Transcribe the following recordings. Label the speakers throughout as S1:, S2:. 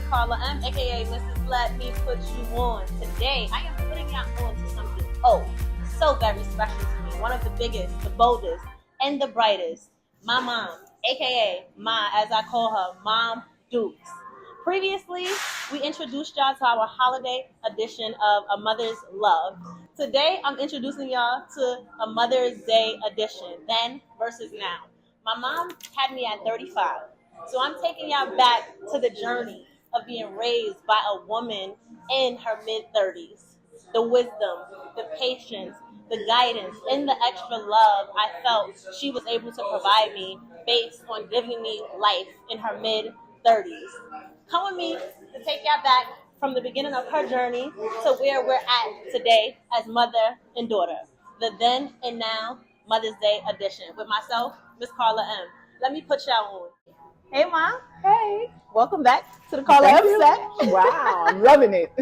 S1: Carla M, aka Mrs. Let Me Put You On. Today, I am putting y'all on to something so very special to me. One of the biggest, the boldest, and the brightest. My mom, aka Ma, as I call her, Mom Dukes. Previously, we introduced y'all to our holiday edition of A Mother's Love. Today, I'm introducing y'all to a Mother's Day edition, then versus now. My mom had me at 35, so I'm taking y'all back to the journey of being raised by a woman in her mid-30s. The wisdom, the patience, the guidance, and the extra love I felt she was able to provide me based on giving me life in her mid-30s. Come with me to take y'all back from the beginning of her journey to where we're at today as mother and daughter. The then and now Mother's Day edition with myself, Miss Carla M. Let me put y'all on. Hey, Mom.
S2: Hey.
S1: Welcome back to the Carla M set.
S2: Wow, I'm loving it.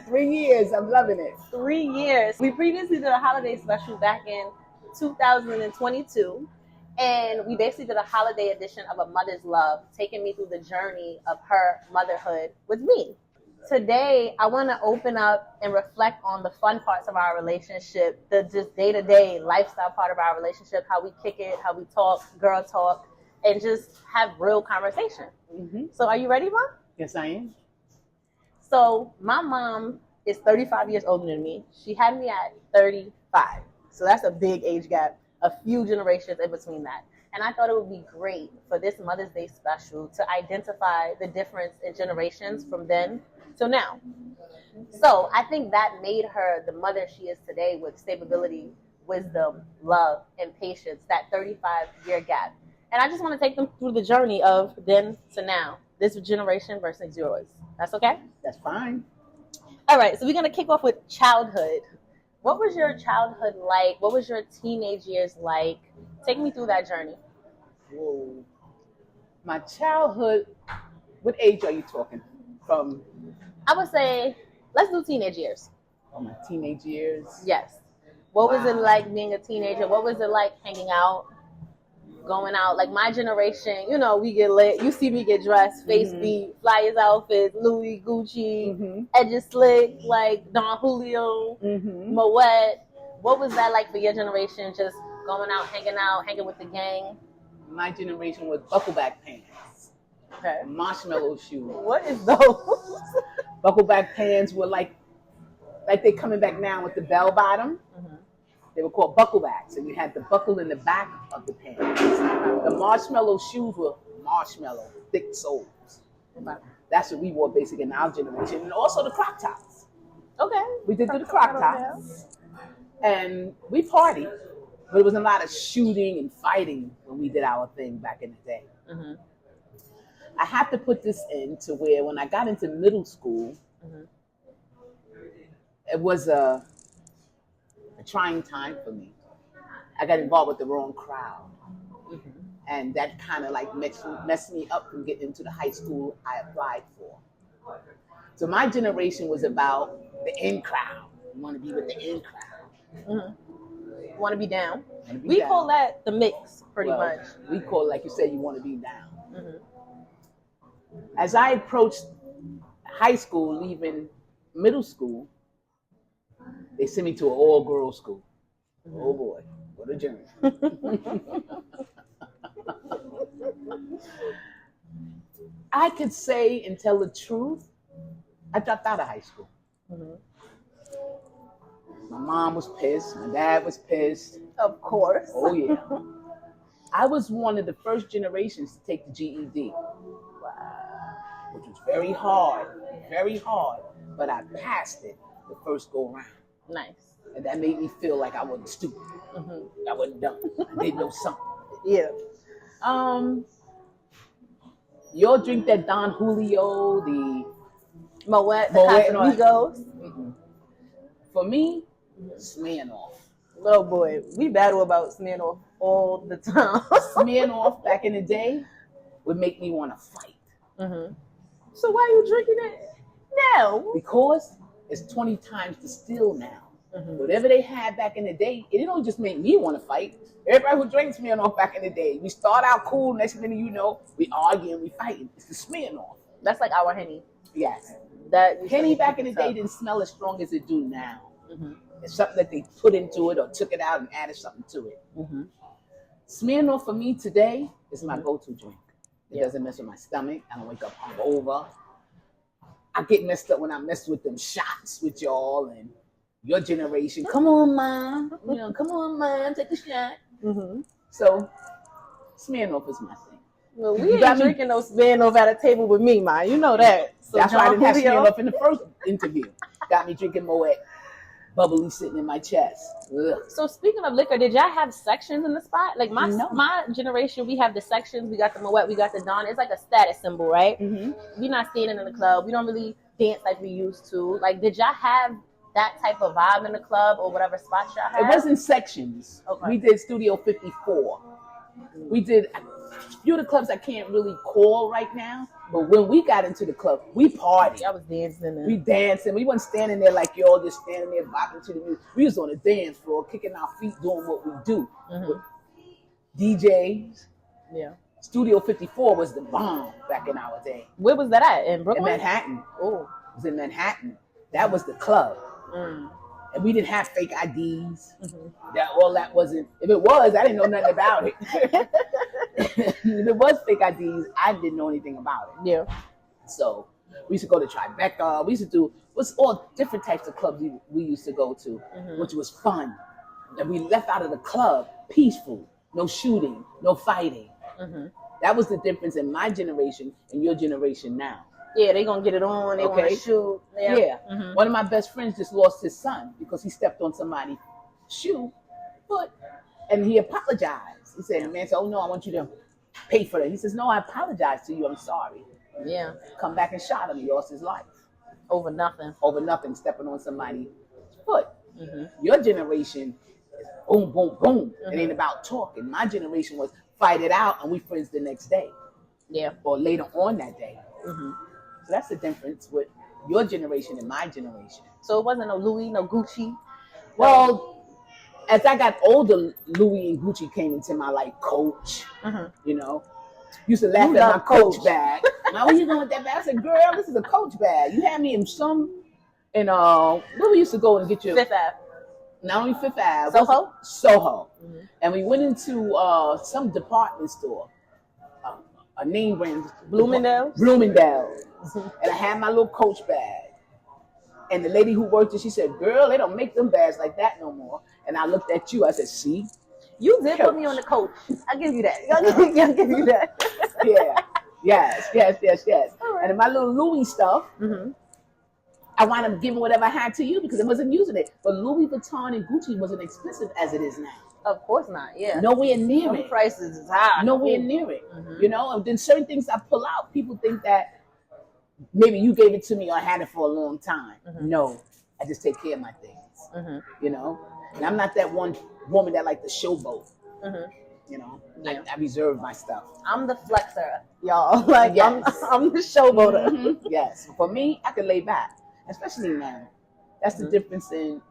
S2: 3 years, I'm loving it.
S1: 3 years. We previously did a holiday special back in 2022, and we basically did a holiday edition of A Mother's Love, taking me through the journey of her motherhood with me. Today, I want to open up and reflect on the fun parts of our relationship, the just day-to-day lifestyle part of our relationship, how we kick it, how we talk, girl talk, and just have real conversation.
S2: Mm-hmm.
S1: So are you ready, Mom?
S2: Yes, I am.
S1: So my mom is 35 years older than me. She had me at 35. So that's a big age gap, a few generations in between that. And I thought it would be great for this Mother's Day special to identify the difference in generations from then till now. So I think that made her the mother she is today, with stability, wisdom, love, and patience, that 35-year gap. And I just want to take them through the journey of then to now, this generation versus yours. That's okay?
S2: That's fine.
S1: All right, so we're going to kick off with childhood. What was your childhood like? What was your teenage years like? Take me through that journey.
S2: Whoa. My childhood, what age are you talking from?
S1: I would say, let's do teenage years.
S2: Oh, my teenage years?
S1: Yes. What was it like being a teenager? What was it like hanging out? Going out, like my generation, you know, we get lit. You see me get dressed, face beat, flyers outfits, Louis, Gucci, edges slick, like Don Julio, Moet. What was that like for your generation? Just going out, hanging with the gang?
S2: My generation was buckleback pants,
S1: okay,
S2: marshmallow shoes.
S1: What is those?
S2: Buckleback pants were like they're coming back now with the bell bottom. They were called bucklebacks, and you had the buckle in the back of the pants. The marshmallow shoes were marshmallow, thick soles. That's what we wore basically in our generation. And also the croc tops.
S1: Okay.
S2: We did do the croc tops. And we partied, but it was a lot of shooting and fighting when we did our thing back in the day. I have to put this in to where when I got into middle school, it was a trying time for me. I got involved with the wrong crowd. And that kind of like messed me up from getting into the high school I applied for. So my generation was about the in crowd. You want to be with the in crowd.
S1: Want to be down. We call that the mix, pretty much.
S2: We call it, like you said, you want to be down. As I approached high school, leaving middle school, they sent me to an all-girls school. Oh boy, what a journey. I could say and tell the truth, I dropped out of high school. My mom was pissed, my dad was pissed.
S1: Of course.
S2: Oh yeah. I was one of the first generations to take the GED. which was very hard, but I passed it the first go around.
S3: Nice.
S2: And that made me feel like I wasn't stupid. I wasn't dumb. I did know something.
S3: Yeah.
S2: You'll drink that Don Julio, the
S3: Moet, the
S2: Moet,
S3: Casamigos.
S2: For me, Smirnoff.
S3: Oh boy, we battle about Smirnoff all the time.
S2: Smirnoff back in the day would make me want to fight.
S3: So why are you drinking it now?
S2: Because it's 20 times distilled now. Whatever they had back in the day, it don't just make me want to fight. Everybody who drinks Smirnoff back in the day, we start out cool, next minute you know, we arguing, we fighting. It's the Smirnoff.
S3: That's like our Henny.
S2: Yes.
S3: That
S2: Henny back in the day didn't smell as strong as it do now. It's something that they put into it or took it out and added something to it. Smirnoff for me today is my go-to drink. It doesn't mess with my stomach. I don't wake up hungover. I get messed up when I mess with them shots with y'all and your generation. Come on, Mom. You know, come on, Mom, take a shot. So Smirnoff is my thing.
S3: Well, we ain't drinking no Smirnoff at a table with me, man. You know that. So
S2: that's why I didn't have Smirnoff in the first interview. Got me drinking Moet. Bubbly sitting in my chest. Ugh.
S3: So speaking of liquor, did y'all have sections in the spot? Like my generation, we have the sections. We got the Moet, we got the Don. It's like a status symbol, right? We're not standing in the club. We don't really dance like we used to. Like, did y'all have that type of vibe in the club or whatever spot y'all had?
S2: It wasn't sections.
S3: Okay.
S2: We did Studio 54. We did a few of the clubs I can't really call right now. But when we got into the club, we partied.
S3: I was dancing.
S2: We dancing. We wasn't standing there like y'all just standing there bopping to the music. We was on the dance floor, kicking our feet, doing what we do. DJs.
S3: Yeah.
S2: Studio 54 was the bomb back in our day.
S3: Where was that at? In Brooklyn?
S2: In Manhattan.
S3: Oh.
S2: It was in Manhattan. That was the club. And we didn't have fake IDs. That wasn't. If it was, I didn't know nothing about it. If it was fake IDs, I didn't know anything about it.
S3: Yeah.
S2: So we used to go to Tribeca. We used to do all different types of clubs we used to go to, which was fun. And we left out of the club peaceful, no shooting, no fighting. That was the difference in my generation and your generation now.
S3: Yeah, they gonna get it on. They want to shoot.
S2: Yeah. One of my best friends just lost his son because he stepped on somebody's foot, and he apologized. He said, the man said, "Oh no, I want you to pay for that." He says, "No, I apologize to you. I'm sorry."
S3: Yeah.
S2: Come back and shot him. He lost his life
S3: over nothing.
S2: Over nothing, stepping on somebody's foot. Your generation is boom, boom, boom. It ain't about talking. My generation was fight it out, and we friends the next day.
S3: Yeah.
S2: Or later on that day. So that's the difference with your generation and my generation.
S3: So it wasn't no Louis, no Gucci?
S2: Well, as I got older, Louis and Gucci came into my life. Coach, you know. Used to laugh at my Coach bag. Now, where you going with that bag? I said, girl, this is a Coach bag. You had me in where we used to go and get your...
S3: Fifth Ave.
S2: Not only Fifth Ave.
S3: Soho?
S2: Soho. And we went into some department store. A name brand.
S3: Bloomingdale's?
S2: And I had my little Coach bag. And the lady who worked it, she said, girl, they don't make them bags like that no more. And I looked at you. I said, see?
S3: You did put me on the Coach. I'll give you that. I'll give you that.
S2: Yeah. Yes. Right. And in my little Louis stuff, I wound up giving whatever I had to you because I wasn't using it. But Louis Vuitton and Gucci wasn't expensive as it is now.
S3: Of course not, yeah.
S2: Nowhere near
S3: the
S2: it.
S3: Prices is high.
S2: Nowhere near it. You know, and then certain things I pull out, people think that maybe you gave it to me or I had it for a long time. No, I just take care of my things. You know, and I'm not that one woman that like the showboat. You know, I reserve my stuff.
S3: I'm the flexer, y'all. Like I'm the showboater.
S2: Yes, for me, I can lay back, especially now. That's the difference in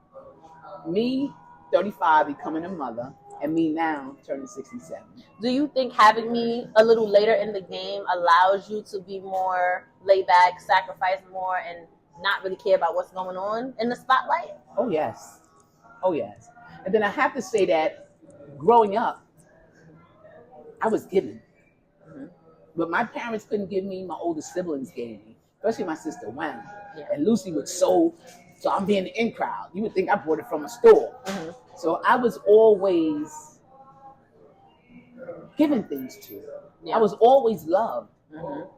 S2: me, 35, becoming a mother, and me now turning 67.
S3: Do you think having me a little later in the game allows you to be more laid back, sacrifice more, and not really care about what's going on in the spotlight?
S2: Oh, yes. And then I have to say that growing up, I was given. But my parents couldn't give me, my older siblings gave me, especially my sister Wham. And Lucy would sew. So I'm being the in crowd. You would think I bought it from a store. So I was always given things to. I was always loved,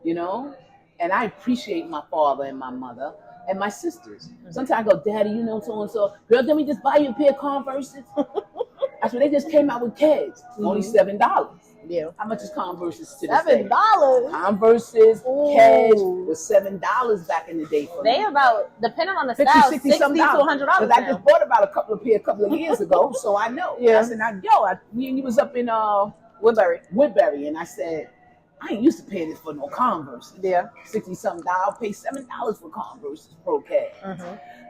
S2: you know? And I appreciate my father and my mother and my sisters. Sometimes I go, Daddy, you know so and so. Girl, can we just buy you a pair of Converses? That's when they just came out with Keds. Only $7.
S3: Yeah.
S2: How much is Converses to this day?
S3: $7.
S2: Converses, Keds was $7 back in the day for me.
S3: They about, depending on the
S2: 50,
S3: style,
S2: 60
S3: $60
S2: some
S3: to $100.
S2: Because I just bought about a couple of years ago, so I know.
S3: Yeah.
S2: I said, you was up in Woodbury, and I said, I ain't used to paying this for no Converse.
S3: Yeah.
S2: $60-something. Pay $7 for Converse Pro Cash.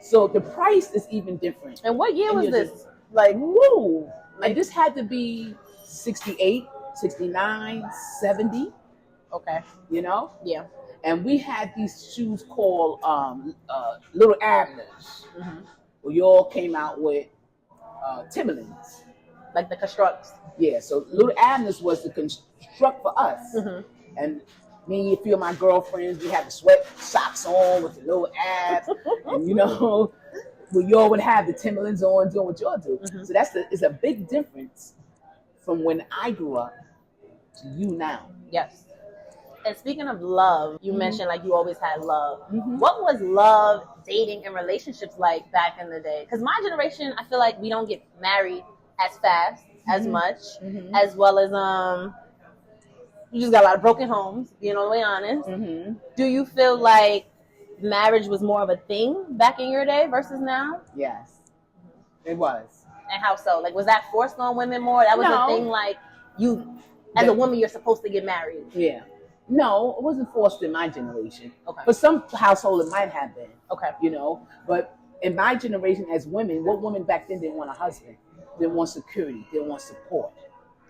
S2: So the price is even different.
S3: And what year was this?
S2: Like, woo! Like this had to be 68, 69, 70.
S3: Okay.
S2: You know?
S3: Yeah.
S2: And we had these shoes called Little Abners. We all came out with Timberlands.
S3: Like the constructs.
S2: Yeah, so Little Abners was the construct for us. And me and a few of my girlfriends, we had the sweat socks on with the little abs. And you know, we all would have the Timberlands on doing what y'all do. So it's a big difference from when I grew up to you now.
S3: Yes. And speaking of love, you mentioned like you always had love. What was love, dating, and relationships like back in the day? Because my generation, I feel like we don't get married as fast, as much, as well as you just got a lot of broken homes, being all the way honest. Do you feel like marriage was more of a thing back in your day versus now?
S2: Yes, it was.
S3: And how so? Like, was that forced on women more? That was a thing like you, as a woman, you're supposed to get married.
S2: Yeah. No, it wasn't forced in my generation.
S3: Okay.
S2: For some household, it might have been.
S3: Okay.
S2: You know, but in my generation as women, what women back then didn't want a husband? Didn't want security, didn't want support.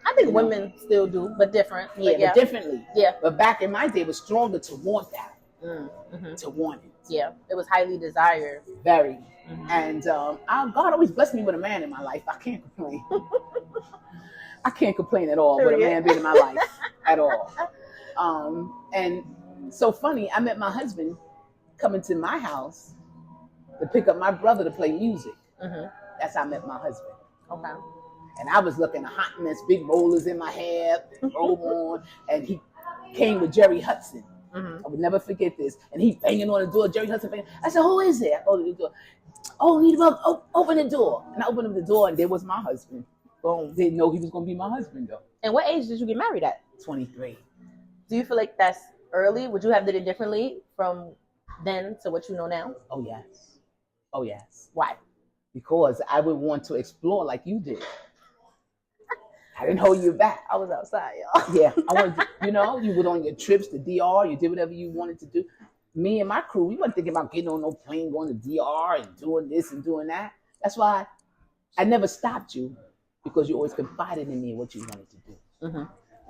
S3: I think women still do, but different.
S2: Yeah, but differently.
S3: Yeah.
S2: But back in my day, it was stronger to want that. To want it.
S3: Yeah, it was highly desired.
S2: Very. And God always blessed me with a man in my life. I can't complain. I can't complain at all with a man being in my life at all. And so funny, I met my husband coming to my house to pick up my brother to play music. That's how I met my husband.
S3: Okay.
S2: And I was looking a hot mess, big rollers in my hair, robe on, and he came with Jerry Hudson. I would never forget this. And he banging on the door, Jerry Hudson banging. I said, who is it? I opened the door. Oh, Anita, open the door. And I opened up the door, and there was my husband. Boom. Didn't know he was going to be my husband, though.
S3: And what age did you get married at?
S2: 23.
S3: Do you feel like that's early? Would you have did it differently from then to what you know now?
S2: Oh, yes. Oh, yes.
S3: Why?
S2: Because I would want to explore like you did. I didn't hold you back.
S3: I was outside, y'all.
S2: Yeah, I wanted to, you went on your trips to DR, you did whatever you wanted to do. Me and my crew, we weren't thinking about getting on no plane, going to DR and doing this and doing that. That's why I never stopped you, because you always confided in me what you wanted to do.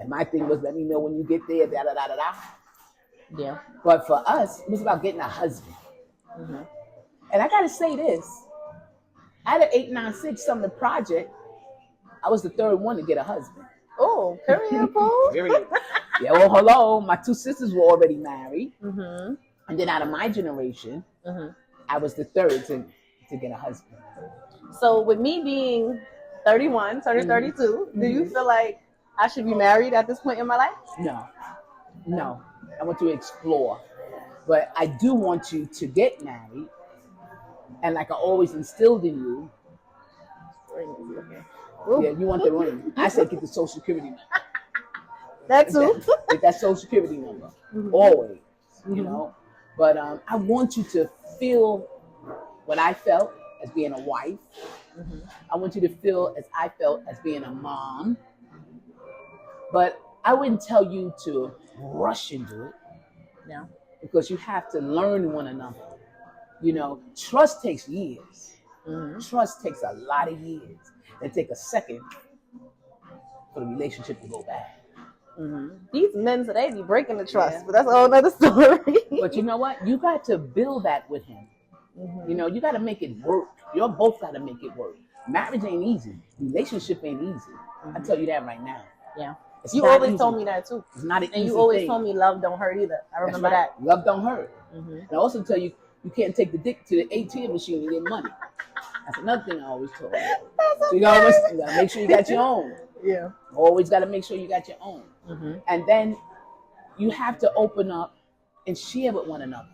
S2: And my thing was, let me know when you get there, da-da-da-da-da.
S3: Yeah.
S2: But for us, it was about getting a husband. And I got to say this. Out of 896 Summer Project, I was the third one to get a husband.
S3: Oh, period, Paul.
S2: Period. Yeah, well, hello. My two sisters were already married. And then out of my generation, I was the third to get a husband.
S3: So with me being 31, turning 32, do you feel like I should be married at this point in my life?
S2: No. I want to explore. But I do want you to get married. And like I always instilled in you. Yeah, you want the ring. I said get the Social Security number.
S3: That too.
S2: Get that Social Security number. Always. You know? But I want you to feel what I felt as being a wife. I want you to feel as I felt as being a mom. But I wouldn't tell you to rush into it.
S3: No.
S2: Because you have to learn one another. Trust takes years. Trust takes a lot of years. It takes a second for the relationship to go back.
S3: These men today be breaking the trust, but that's a whole other story.
S2: But you know what? You got to build that with him. You got to make it work. You both got to make it work. Marriage ain't easy. Relationship ain't easy. I tell you that right now.
S3: Yeah.
S2: It's
S3: you
S2: not
S3: always
S2: easy.
S3: Told me that too.
S2: It's not an
S3: and
S2: easy
S3: you always
S2: thing.
S3: told me love don't hurt either. I remember that.
S2: Love don't hurt. And I also tell you, you can't take the dick to the ATM machine and get money. That's another thing I always told you. So you gotta make sure you got your own.
S3: Yeah.
S2: Always got to make sure you got your own. And then you have to open up and share with one another.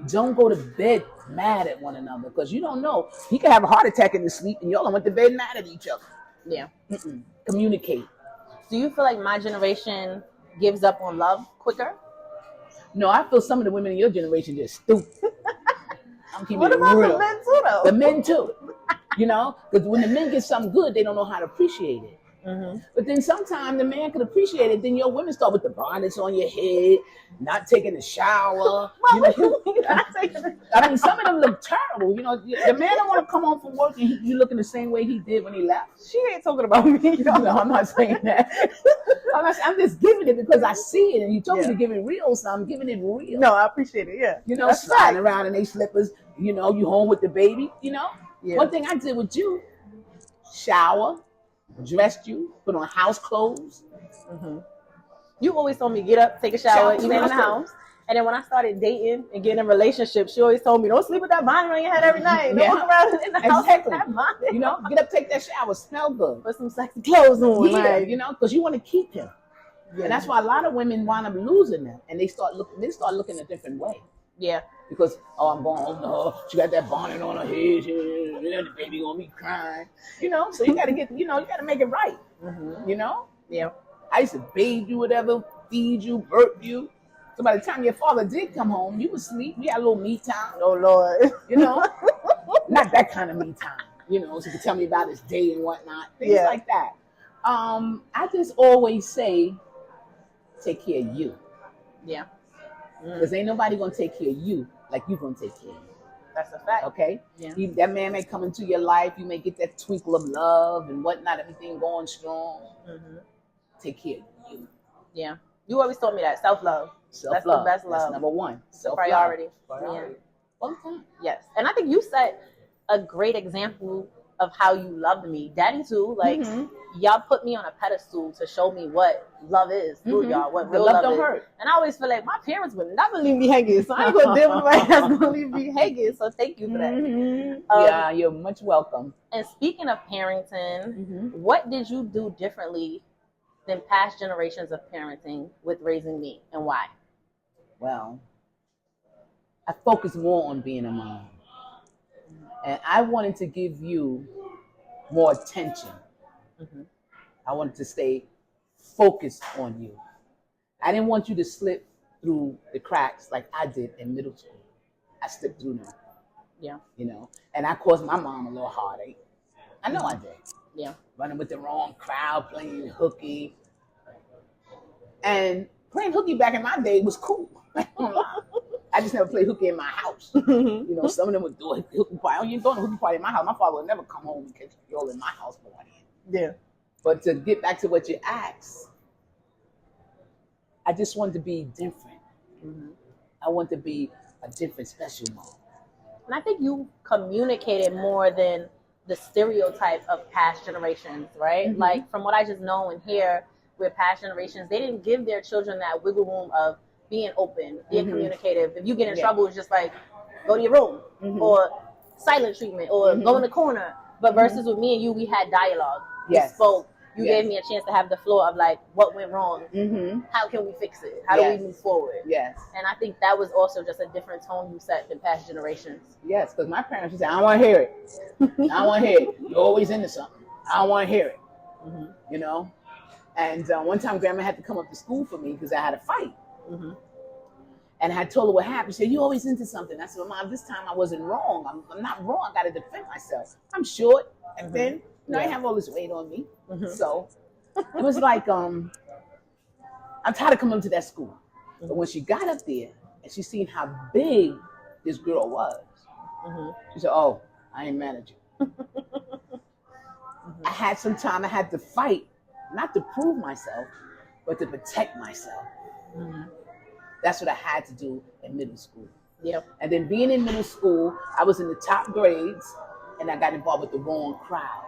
S2: Don't go to bed mad at one another, because you don't know. He could have a heart attack in his sleep and y'all went to bed mad at each other.
S3: Yeah.
S2: Communicate.
S3: Do you feel like my generation gives up on love quicker?
S2: No, I feel some of the women in your generation just stupid. I'm keeping
S3: What
S2: it
S3: about
S2: real.
S3: the men too, though?
S2: The men too. You know, because when the men get something good, they don't know how to appreciate it. But then sometimes the man can appreciate it. Then your women start with the bonnets on your head, not taking a shower. You know, I mean, some of them look terrible. You know, the man don't want to come home from work and you looking the same way he did when he left.
S3: She ain't talking about me.
S2: No, I'm not saying that. I'm just giving it because I see it, and you told me to give it real, so I'm giving it real.
S3: No, I appreciate it. Yeah,
S2: you know, sliding around in their slippers. You know, you home with the baby. You know, one thing I did with you: shower, dressed you, put on house clothes.
S3: You always told me get up, take a shower, even in the house. And then when I started dating and getting in relationships, she always told me, don't sleep with that bonnet on your head every night. Don't walk around in the house with that bonnet.
S2: You know, get up, take that shower, smell good.
S3: Put some sexy clothes on.
S2: Yeah,
S3: like,
S2: you know, because you want to keep him. And that's why a lot of women wind up losing them. And they start looking a different way.
S3: Yeah.
S2: Because, I'm going home to her. She got that bonnet on her head. The baby gonna be crying. You know, so you got to you got to make it right. You know?
S3: Yeah.
S2: I used to bathe you, whatever, feed you, burp you. So by the time your father did come home, you was asleep. We had a little me time.
S3: Oh, Lord.
S2: You know? Not that kind of me time. You know, so you could tell me about his day and whatnot. Things like that. I just always say, take care of you.
S3: Yeah.
S2: Because ain't nobody going to take care of you like you going to take care of you.
S3: That's a fact.
S2: Okay?
S3: Yeah.
S2: That man may come into your life. You may get that twinkle of love and whatnot, everything going strong. Take care of you.
S3: Yeah. You always told me that. Self-love. That's the best love.
S2: That's number one.
S3: It's a priority.
S2: Yeah. All the time.
S3: Yes. And I think you set a great example of how you loved me. Daddy too. Like, y'all put me on a pedestal to show me what love is through y'all, what real love
S2: don't
S3: is.
S2: hurt.
S3: And I always feel like my parents would never leave me hanging, so I ain't gonna deal with nobody that's gonna leave me hanging. So thank you for that.
S2: Yeah, you're much welcome.
S3: And speaking of parenting, what did you do differently than past generations of parenting with raising me, and why?
S2: Well, I focus more on being a mom. And I wanted to give you more attention. I wanted to stay focused on you. I didn't want you to slip through the cracks like I did in middle school. I slipped through them.
S3: Yeah.
S2: You know, and I caused my mom a little heartache. I know I did.
S3: Yeah.
S2: Running with the wrong crowd, playing hooky. And playing hooky back in my day was cool. I just never played hooky in my house. You know, some of them would do a hooky party. Oh, you ain't doing a hooky party in my house. My father would never come home and catch you all in my house partying.
S3: Yeah.
S2: But to get back to what you asked, I just wanted to be different. I want to be a different special mom.
S3: And I think you communicated more than the stereotype of past generations, right? Like, from what I just know and hear with past generations, they didn't give their children that wiggle room of being open, being communicative. If you get in trouble, it's just like, go to your room, or silent treatment, or go in the corner. But versus with me and you, we had dialogue. We spoke. You gave me a chance to have the floor of like, what went wrong? How can we fix it? How do we move forward?
S2: Yes.
S3: And I think that was also just a different tone you set than past generations.
S2: Yes, because my parents would say, I don't want to hear it. I don't want to hear it. You're always into something. I don't want to hear it. You know? And one time Grandma had to come up to school for me because I had a fight. And I told her what happened. She said, you always into something. I said, well, Mom, this time I wasn't wrong. I'm not wrong. I got to defend myself. I'm short. And then, you know, I have all this weight on me. So it was like, I'm tired of coming to that school. But when she got up there and she seen how big this girl was, she said, oh, I ain't mad at you. I had some time. I had to fight, not to prove myself, but to protect myself. That's what I had to do in middle school. And then being in middle school, I was in the top grades, and I got involved with the wrong crowd.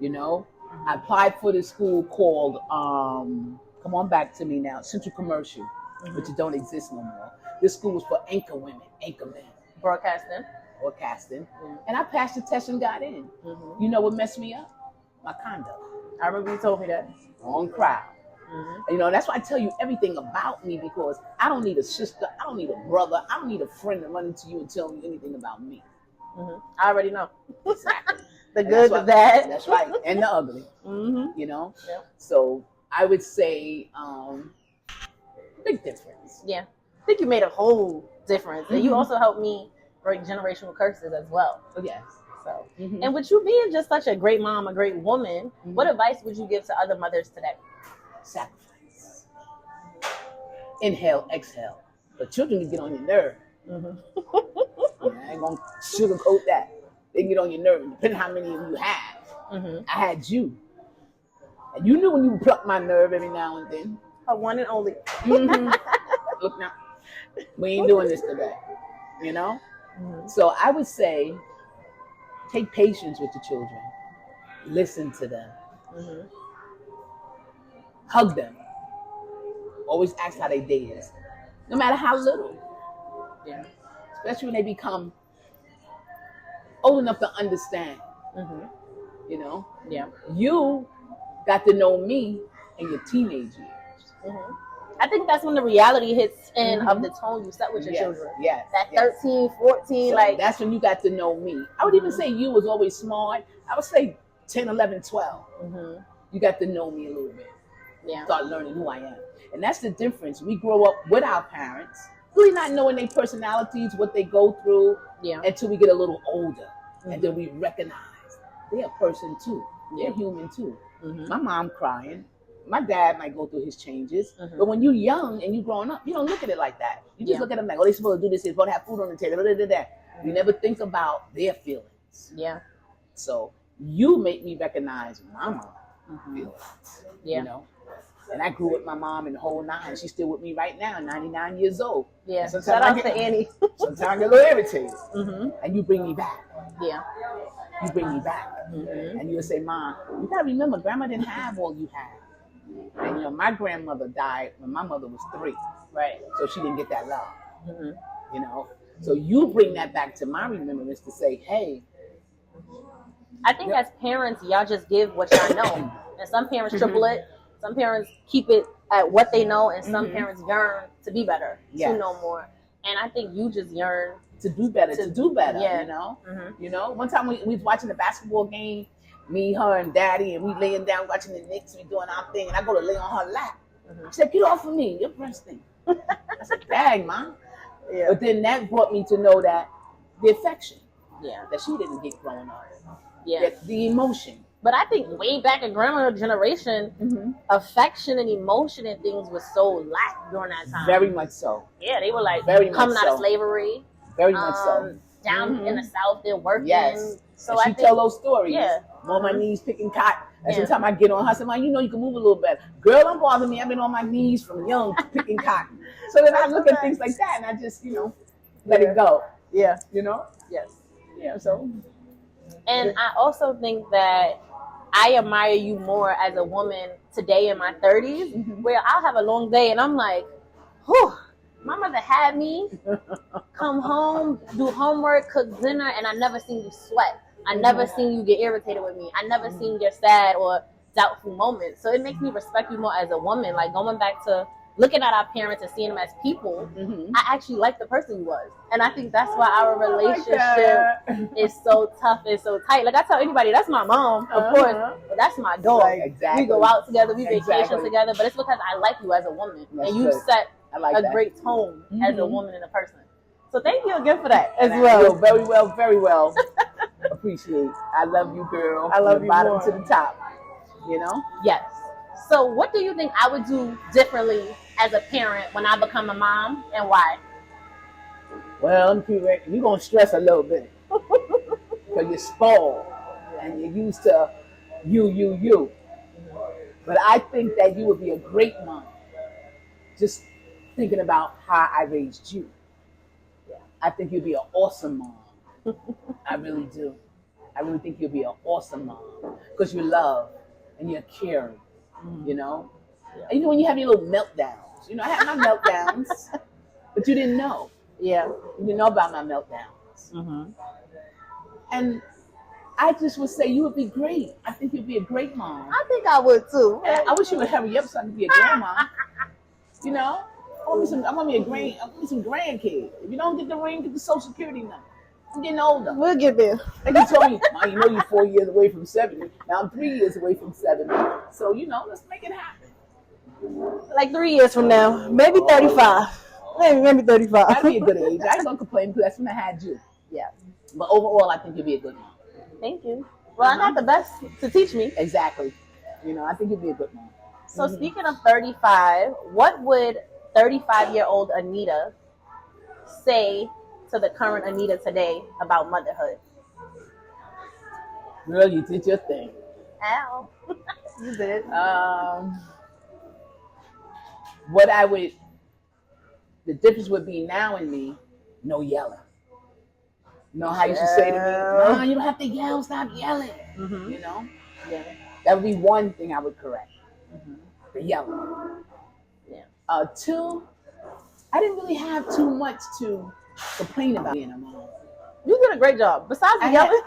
S2: You know, I applied for this school called, come on back to me now, Central Commercial, which it don't exist no more. This school was for anchor women, anchor men. Broadcasting. And I passed the test and got in. You know what messed me up? My conduct.
S3: I remember you told me that.
S2: Wrong crowd. You know, that's why I tell you everything about me, because I don't need a sister, I don't need a brother, I don't need a friend to run into you and tell me anything about me.
S3: I already know.
S2: Exactly.
S3: The good, the bad.
S2: That's right. And the ugly. You know?
S3: Yeah.
S2: So I would say big difference.
S3: Yeah. I think you made a whole difference. And you also helped me break generational curses as well.
S2: Oh, yes.
S3: So, and with you being just such a great mom, a great woman, what advice would you give to other mothers today?
S2: Sacrifice. Inhale, exhale. But children can get on your nerve. I ain't gonna sugarcoat that. They can get on your nerve, depending how many of you have. I had you. And you knew when you would pluck my nerve every now and then.
S3: Her one and only.
S2: Look now, we ain't doing this today. You know? So I would say, take patience with the children. Listen to them. Hug them. Always ask how their day is. No matter how little. Yeah. Especially when they become old enough to understand. You know?
S3: Yeah.
S2: You got to know me in your teenage years.
S3: I think that's when the reality hits in of the tone you set with your children.
S2: Yes.
S3: That 13, 14,
S2: so
S3: like.
S2: That's when you got to know me. I would even say you was always smart. I would say 10, 11, 12. You got to know me a little bit. Yeah. Start learning who I am. And that's the difference. We grow up with our parents, really not knowing their personalities, what they go through, until we get a little older. And then we recognize they're a person too. They're human too. My mom crying. My dad might go through his changes. But when you're young and you're growing up, you don't look at it like that. You just look at them like, oh, they're supposed to do this, they're supposed to have food on the table, You never think about their feelings. Yeah. So you make me recognize my mom's feelings. Yeah. You know? And I grew with my mom in the whole nine. She's still with me right now, 99 years old. Yeah.
S3: Shout out to Annie.
S2: Sometimes I get a little irritated. And you bring me back. Yeah. You bring me back. And you would say, Mom, you got to remember, Grandma didn't have all you had. And, you know, my grandmother died when my mother was 3. Right. So she didn't get that love. You know? So you bring that back to my remembrance to say, hey.
S3: I think as parents, y'all just give what y'all know. And some parents triple it. Some parents keep it at what they know. And some parents yearn to be better, to know more. And I think you just yearn
S2: to do better, you know? You know? One time we was watching the basketball game, me, her, and Daddy, and we laying down watching the Knicks, we doing our thing, and I go to lay on her lap. She said, get off of me, you're breasting. I said, dang, Mom. Yeah. But then that brought me to know that the affection that she didn't get growing up. Yeah. The emotion.
S3: But I think way back in grandma's generation, affection and emotion and things was so lack during that time.
S2: Very much so.
S3: Yeah, they were like coming out of slavery.
S2: Very much so.
S3: Down in the South, they're working.
S2: Yes.
S3: So
S2: and she tell those stories.
S3: Yeah.
S2: On my knees picking cotton. And sometimes I get on her, I say, Mom, you know you can move a little better. Girl, don't bother me. I've been on my knees from young picking cotton. So then I look at things like that and I just, you know, let it go. Yeah. You know? Yes. Yeah, so.
S3: And I also think that I admire you more as a woman today in my 30s, where I'll have a long day and I'm like, whew, my mother had me come home, do homework, cook dinner, and I never seen you sweat. I never seen you get irritated with me. I never seen your sad or doubtful moments. So it makes me respect you more as a woman. Like going back to looking at our parents and seeing them as people, I actually like the person you was. And I think that's why our relationship is so tough and so tight. Like I tell anybody, that's my mom, of course, but that's my dog. Exactly. We go out together, we vacation together, but it's because I like you as a woman. That's and you set a great tone as a woman and a person. So thank you again for that as well.
S2: Very well, very well. Appreciate. I love you, girl.
S3: I love
S2: you
S3: bottom
S2: more. To the top. You know?
S3: Yes. So what do you think I would do differently as a parent when I become a mom, and why?
S2: Well, you're going to stress a little bit. Because you're spoiled and you're used to you. But I think that you would be a great mom. Just thinking about how I raised you. Yeah. I think you'd be an awesome mom. I really do. I really think you'll be an awesome mom. Because you love and you're caring, you know? Yeah. And you know when you have your little meltdowns. You know, I had my meltdowns, but you didn't know. Yeah. You didn't know about my meltdowns. And I just would say you would be great. I think you'd be a great mom.
S3: I think I would too.
S2: And I wish you would hurry up so I could be a grandma. You know, I want me some grandkids. If you don't get the ring, get the Social Security number. I'm getting older.
S3: We'll get there.
S2: Like you told me, Mom, you know you're 4 years away from 70. Now I'm 3 years away from 70. So, you know, let's make it happen.
S3: Like 3 years from now, maybe 35. Maybe 35.
S2: That'd be a good age. I ain't gonna complain because that's when I had you.
S3: Yeah.
S2: But overall, I think you'd be a good mom.
S3: Thank you. Well, I'm not the best to teach me.
S2: Exactly. You know, I think you'd be a good mom.
S3: So speaking of 35, what would 35-year-old Anita say to the current Anita today about motherhood?
S2: Girl, you did your thing.
S3: Ow. You did.
S2: The difference would be now in me, no yelling. You know how you should say to me, Mom, you don't have to yell, stop yelling. Mm-hmm. You know? Yeah. That would be one thing I would correct. Mm-hmm. The yelling. Yeah. Two, I didn't really have too much to complain about being a mom.
S3: You did a great job. Besides the yelling.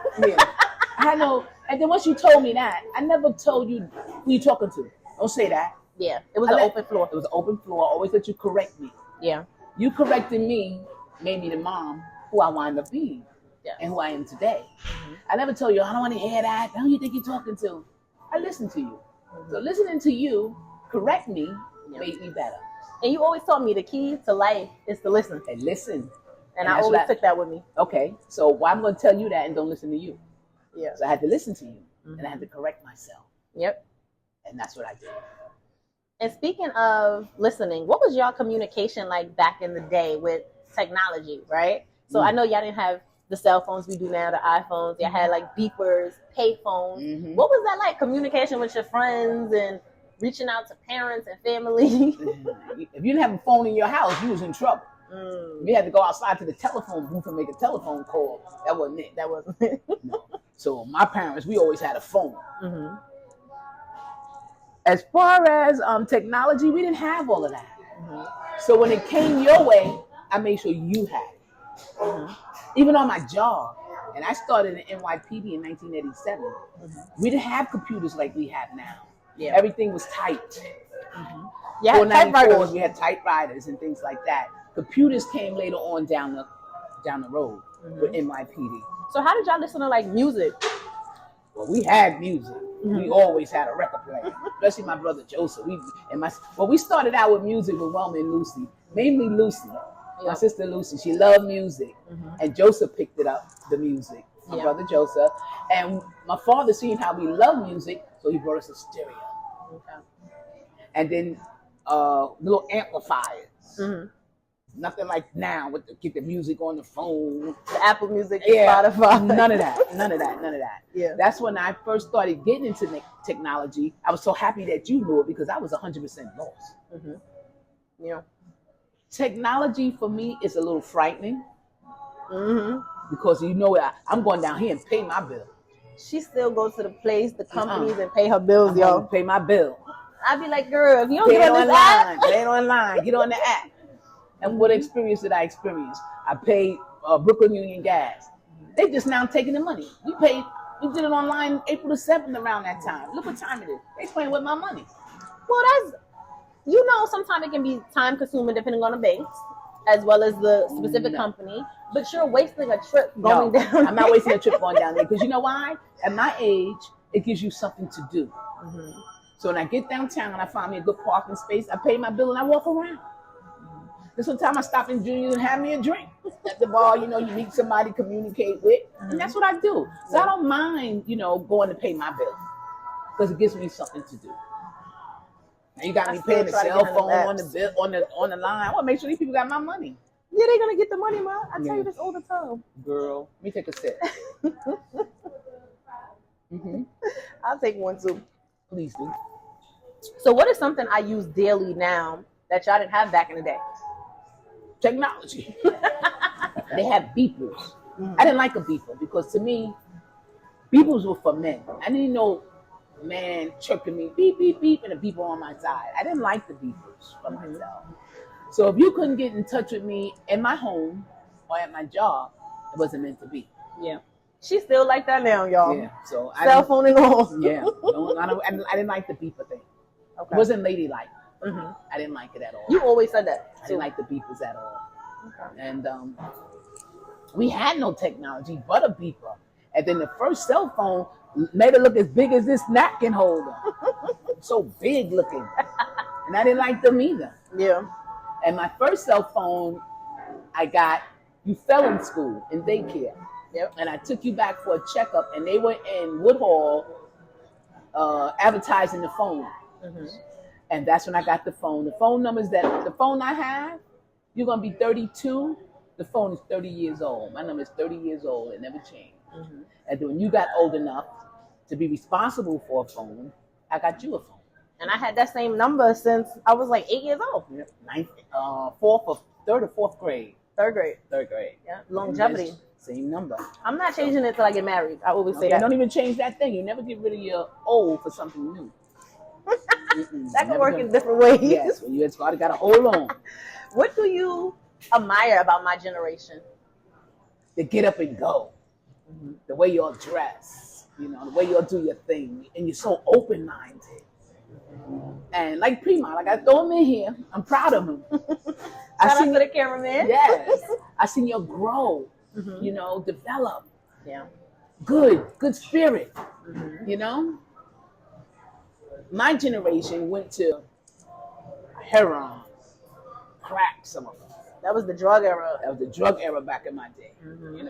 S2: I had no, and then once you told me that, I never told you who you talking to. Don't say that.
S3: Yeah, it was an open floor.
S2: It was an open floor. I always let you correct me.
S3: Yeah.
S2: You corrected me, made me the mom who I wound up being. Yeah. And who I am today. Mm-hmm. I never told you, I don't want to hear that. Who you think you're talking to? I listened to you. Mm-hmm. So listening to you correct me made me better.
S3: And you always told me the key to life is to listen.
S2: And listen.
S3: And I always took that with me.
S2: Okay. So why I'm going to tell you that and don't listen to you?
S3: Yeah.
S2: So I had to listen to you. Mm-hmm. And I had to correct myself.
S3: Yep.
S2: And that's what I did.
S3: And speaking of listening, what was y'all communication like back in the day with technology, right? So I know y'all didn't have the cell phones we do now, the iPhones. Y'all had like beepers, pay phones. Mm-hmm. What was that like, communication with your friends and reaching out to parents and family?
S2: If you didn't have a phone in your house, you was in trouble. You had to go outside to the telephone booth and make a telephone call. That wasn't it.
S3: That wasn't it.
S2: No. So my parents, we always had a phone. Mm-hmm. As far as technology, we didn't have all of that. Mm-hmm. So when it came your way, I made sure you had it. Mm-hmm. Even on my job, and I started in NYPD in 1987. Mm-hmm. We didn't have computers like we have now. Yeah. Everything was typed. Mm-hmm. Yeah, typewriters. We had typewriters and things like that. Computers came later on down the road with NYPD.
S3: So how did y'all listen to like music?
S2: Well, we had music. Mm-hmm. We always had a record player, especially my brother Joseph. We started out with music with Wilma and Lucy, mainly Lucy. My sister Lucy, she loved music, and Joseph picked it up, the music. My brother Joseph, and my father seen how we love music, so he brought us a stereo. Okay. And then little amplifiers. Mm-hmm. Nothing like now with get the music on the phone,
S3: the Apple Music, Spotify.
S2: None of that. Yeah. That's when I first started getting into technology. I was so happy that you knew it because I was 100% lost. Mm-hmm. Yeah. Technology for me is a little frightening because you know I'm going down here and pay my bill.
S3: She still goes to the place, the companies, and pay her bills, y'all.
S2: Pay my bill.
S3: I'd be like, girl, if you don't get on this app,
S2: pay it online. Get on the app. And what experience did I experience? I paid Brooklyn Union Gas. They just now taking the money. We did it online April the 7th around that time. Look what time it is. They playing with my money.
S3: Well, sometimes it can be time consuming depending on the banks as well as the specific company. But you're wasting a trip going down.
S2: I'm not wasting a trip going down there because you know why? At my age, it gives you something to do. Mm-hmm. So when I get downtown and I find me a good parking space, I pay my bill and I walk around. This one time I stopped in Junior's and had me a drink at the bar. You meet somebody, communicate with, and that's what I do. So I don't mind, going to pay my bill because it gives me something to do. Now you got me paying the cell phone on the bill on the line. I want to make sure these people got my money.
S3: Yeah, they're gonna get the money, Ma. I tell you this all the time.
S2: Girl, let me take a sip.
S3: I'll take one too.
S2: Please do.
S3: So what is something I use daily now that y'all didn't have back in the day?
S2: Technology. They have beepers. I didn't like a beeper because to me, beepers were for men. I didn't know man chirping me, beep, beep, beep, and a beeper on my side. I didn't like the beepers for myself. So if you couldn't get in touch with me in my home or at my job, it wasn't meant to be.
S3: Yeah. She's still like that now, y'all.
S2: Yeah. So
S3: cell phone and all.
S2: Yeah. I didn't like the beeper thing.
S3: Okay.
S2: It wasn't ladylike.
S3: Mm-hmm.
S2: I didn't like it at all.
S3: You always said that.
S2: I didn't like the beepers at all.
S3: Okay.
S2: And we had no technology but a beeper. And then the first cell phone made it look as big as this napkin holder. So big looking. And I didn't like them either.
S3: Yeah.
S2: And my first cell phone you fell in school, in daycare.
S3: Yep.
S2: And I took you back for a checkup, and they were in Woodhall advertising the phone. Mm-hmm. And that's when I got the phone. The phone I have, you're going to be 32. The phone is 30 years old. My number is 30 years old. It never changed. Mm-hmm. And then when you got old enough to be responsible for a phone, I got you a phone.
S3: And I had that same number since I was like 8 years old.
S2: Yep. Third or fourth grade.
S3: Third grade. Yeah. Longevity.
S2: Same number.
S3: I'm not changing it till I get married. I always say
S2: that.
S3: that.
S2: Don't even change that thing. You never get rid of your old for something new.
S3: That can work in different ways.
S2: Yes, you just got to hold on.
S3: What do you admire about my generation?
S2: The get up and go. Mm-hmm. The way y'all dress. The way y'all do your thing. And you're so open-minded. And like Prima, like I throw him in here. I'm proud of him.
S3: Shout out to the cameraman.
S2: Yes. I seen you grow, develop.
S3: Yeah.
S2: Good spirit. Mm-hmm. My generation went to heroin, crack, some of them.
S3: That was the drug era.
S2: That was the drug era back in my day. Mm-hmm.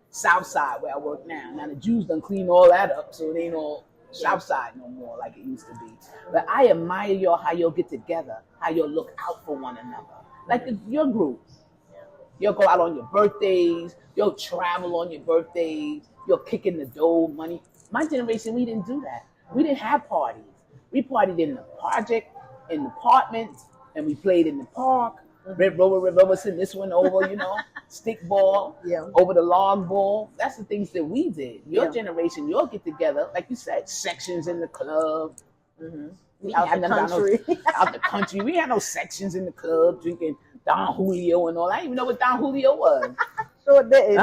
S2: South Side where I work now. Now the Jews done clean all that up, so it ain't all South Side no more like it used to be. But I admire y'all, how y'all get together, how y'all look out for one another. Like your group. You'll go out on your birthdays, you'll travel on your birthdays, you'll kick in the dough money. My generation, we didn't do that. We didn't have parties. We partied in the project, in the apartments, and we played in the park. Red Rover, send this one over, stick ball, over the log ball. That's the things that we did. Your generation, you'll get together, like you said, sections in the club. Mm-hmm. We
S3: out the country.
S2: Out the country. We had no sections in the club drinking Don Julio and all. I didn't even know what Don Julio was.
S3: Sure did.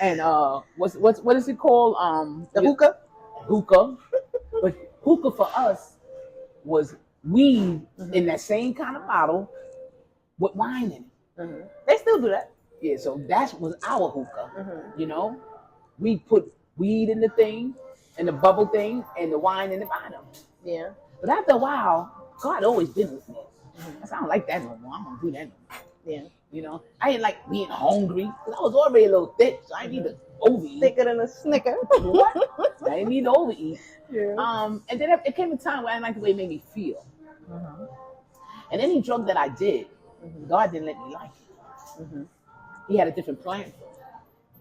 S2: And what is it called?
S3: The hookah.
S2: Hookah. But hookah for us was weed in that same kind of bottle with wine in it.
S3: Mm-hmm. They still do that.
S2: Yeah, so that was our hookah. Mm-hmm. We put weed in the thing, and the bubble thing, and the wine in the bottom.
S3: Yeah.
S2: But after a while, God always been with me. I said, I don't like that no more. I'm gonna do that no more. Yeah. I didn't like being hungry because I was already a little thick, so I didn't need to overeat.
S3: Thicker than a Snicker.
S2: What? I didn't need to overeat.
S3: Yeah.
S2: And then it came a time where I didn't like the way it made me feel. Mm-hmm. And any drug that I did, God didn't let me like it. Mm-hmm. He had a different plan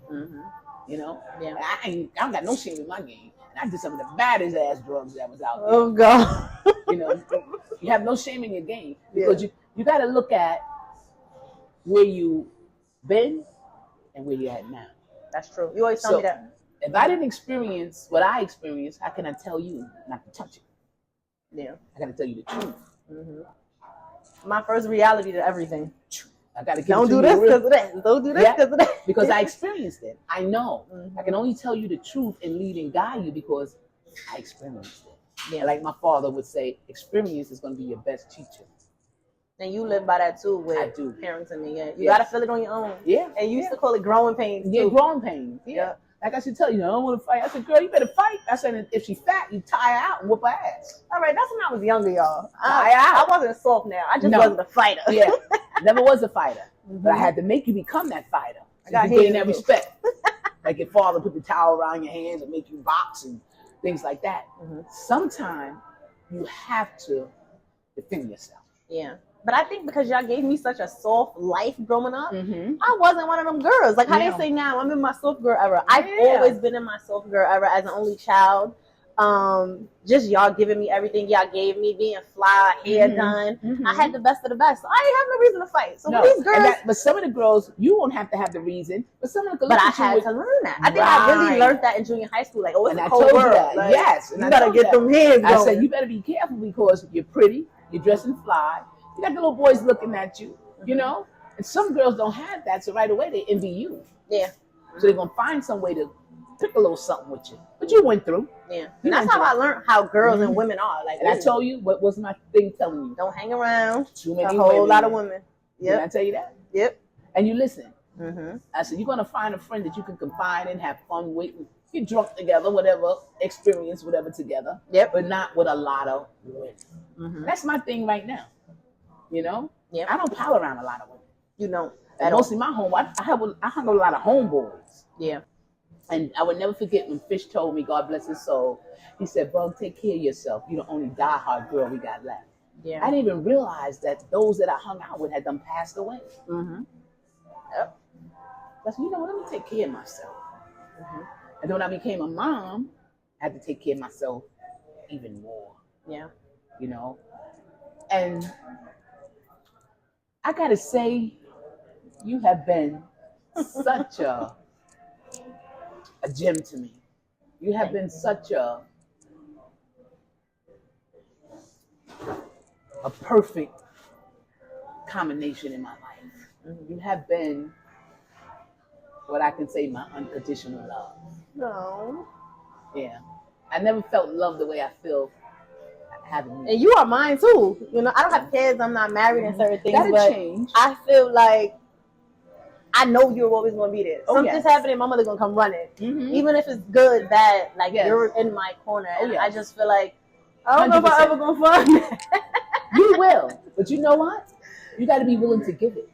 S2: for me. Mm-hmm. Yeah. I don't got no shame in my game. And I did some of the baddest ass drugs that was out there.
S3: Oh God.
S2: You have no shame in your game because you got to look at where you been and where you're at now.
S3: That's true. You always tell me that.
S2: If I didn't experience what I experienced, how can I tell you not to touch it?
S3: Yeah.
S2: I got to tell you the truth.
S3: Mm-hmm. My first reality to everything.
S2: I got to
S3: don't do this because of that. Don't do this because of that.
S2: Because I experienced it. I know. Mm-hmm. I can only tell you the truth and lead and guide you because I experienced it. Yeah. Like my father would say, experience is going to be your best teacher.
S3: And you live by that too with parenting. Yeah. You got to feel it on your own. Yeah. And you used to call it growing pains.
S2: Yeah, growing pains. Yeah. Like I should tell you, I don't want to fight. I said, girl, you better fight. I said, if she's fat, you tie her out and whoop her ass.
S3: All right, that's when I was younger, y'all. I wasn't soft now. I just wasn't a fighter.
S2: Yeah, never was a fighter. But I had to make you become that fighter. So I got gain that respect. Like your father put the towel around your hands and make you box and things like that. Sometimes you have to defend yourself.
S3: Yeah. But I think because y'all gave me such a soft life growing up, I wasn't one of them girls. Like how they say now, I'm in my soft girl era. I've always been in my soft girl era as an only child. Just y'all giving me everything y'all gave me, being fly, hair done. I had the best of the best. So I didn't have no reason to fight. So when these girls,
S2: but some of the girls, you won't have to have the reason. But some of the girls,
S3: but I had to learn that. I think I really learned that in junior high school. Like, it's a cold world. Like,
S2: yes,
S3: and you gotta get them hands going.
S2: I said you better be careful because you're pretty, you're dressing fly. You got the little boys looking at you, And some girls don't have that, so right away they envy you.
S3: Yeah.
S2: So they're gonna find some way to pick a little something with you. But you went through.
S3: Yeah. And that's how I learned how girls and women are.
S2: Like, and I told you, what was my thing telling you?
S3: Don't hang around.
S2: Too many
S3: a whole
S2: women.
S3: lot of women.
S2: Yep. Did I tell you that?
S3: Yep.
S2: And you listen. I said, you're going to find a friend that you can confide in, have fun with, get drunk together, whatever, experience whatever together.
S3: Yep.
S2: But not with a lot of women. That's my thing right now. You know?
S3: Yep.
S2: I don't pal around a lot of women.
S3: You don't.
S2: And mostly my home, I hung with a lot of homeboys.
S3: Yeah.
S2: And I would never forget when Fish told me, God bless his soul, he said, Bug, take care of yourself. You're the only diehard girl we got left.
S3: Yeah.
S2: I didn't even realize that those that I hung out with had done passed away. Yep. That's, you know what, let me take care of myself. And then when I became a mom, I had to take care of myself even more.
S3: Yeah.
S2: You know? And I gotta say, you have been such a gem to me. You have been such a perfect combination in my life. You have been what I can say my unconditional love.
S3: No.
S2: Yeah. I never felt love the way I feel having you.
S3: And you are mine too. You know, I don't have kids, I'm not married and certain things,
S2: That'll
S3: but
S2: change.
S3: I feel like I know you're always going to be there. Something's happening, my mother's going to come running. Even if it's good, bad, like you're in my corner. And I just feel like, I don't know if I'm ever going to find it.
S2: You will. But you know what? You got to be willing to give it.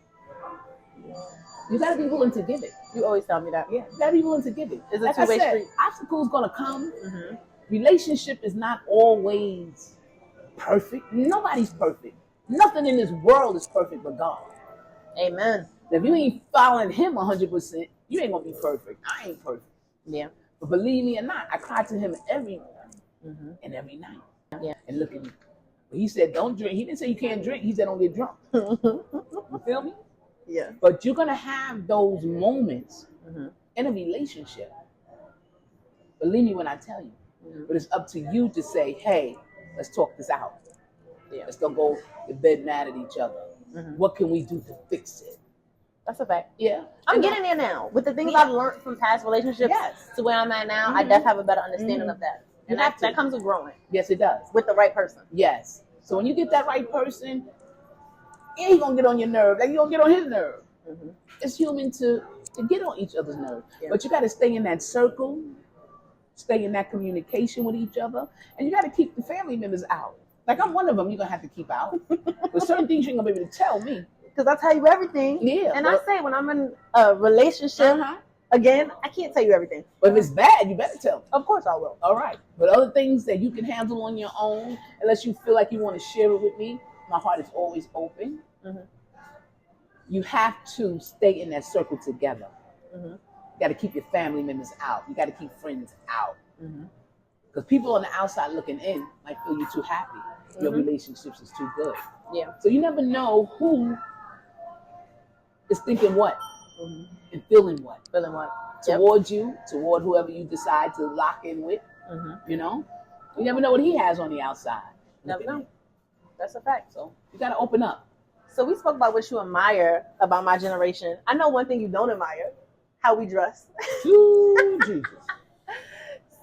S2: You got to be willing to give it.
S3: You always tell me that.
S2: Yeah, you got to be willing to give it.
S3: It's a two-way street.
S2: Obstacles going to come. Relationship is not always perfect. Nobody's perfect. Nothing in this world is perfect but God.
S3: Amen.
S2: If you ain't following him 100%, you ain't going to be perfect. I ain't perfect.
S3: Yeah.
S2: But believe me or not, I cry to him every morning and every night.
S3: Yeah.
S2: And look at me. He said, don't drink. He didn't say you can't drink. He said, don't get drunk. You feel me?
S3: Yeah.
S2: But you're going to have those moments in a relationship. Believe me when I tell you. But it's up to you to say, hey, let's talk this out. Yeah. Let's don't go to bed mad at each other. What can we do to fix it?
S3: That's a fact.
S2: Yeah.
S3: I'm getting there now. With the things I've learned from past relationships to where I'm at now, I definitely have a better understanding of that. And that comes with growing.
S2: Yes, it does.
S3: With the right person.
S2: Yes. So when you get that right person, he ain't going to get on your nerve. Like, you don't get on his nerve. It's human to get on each other's nerve. Yeah. But you got to stay in that circle, stay in that communication with each other, and you got to keep the family members out. Like, I'm one of them you're going to have to keep out. But certain things you ain't going to be able to tell me.
S3: Because I tell you everything.
S2: Yeah.
S3: And I say when I'm in a relationship, again, I can't tell you everything.
S2: But if it's bad, you better tell me.
S3: Of course I will.
S2: All right. But other things that you can handle on your own, unless you feel like you want to share it with me, my heart is always open. You have to stay in that circle together. You got to keep your family members out. You got to keep friends out. Because people on the outside looking in might feel you're too happy. Your relationships is too good. Yeah. So you never know who is thinking what and feeling what.
S3: Feeling what?
S2: Towards you, toward whoever you decide to lock in with. You know? You never know what he has on the outside.
S3: Never know. That's a fact.
S2: So you got to open up.
S3: So we spoke about what you admire about my generation. I know one thing you don't admire, how we dress.
S2: Ooh, Jesus.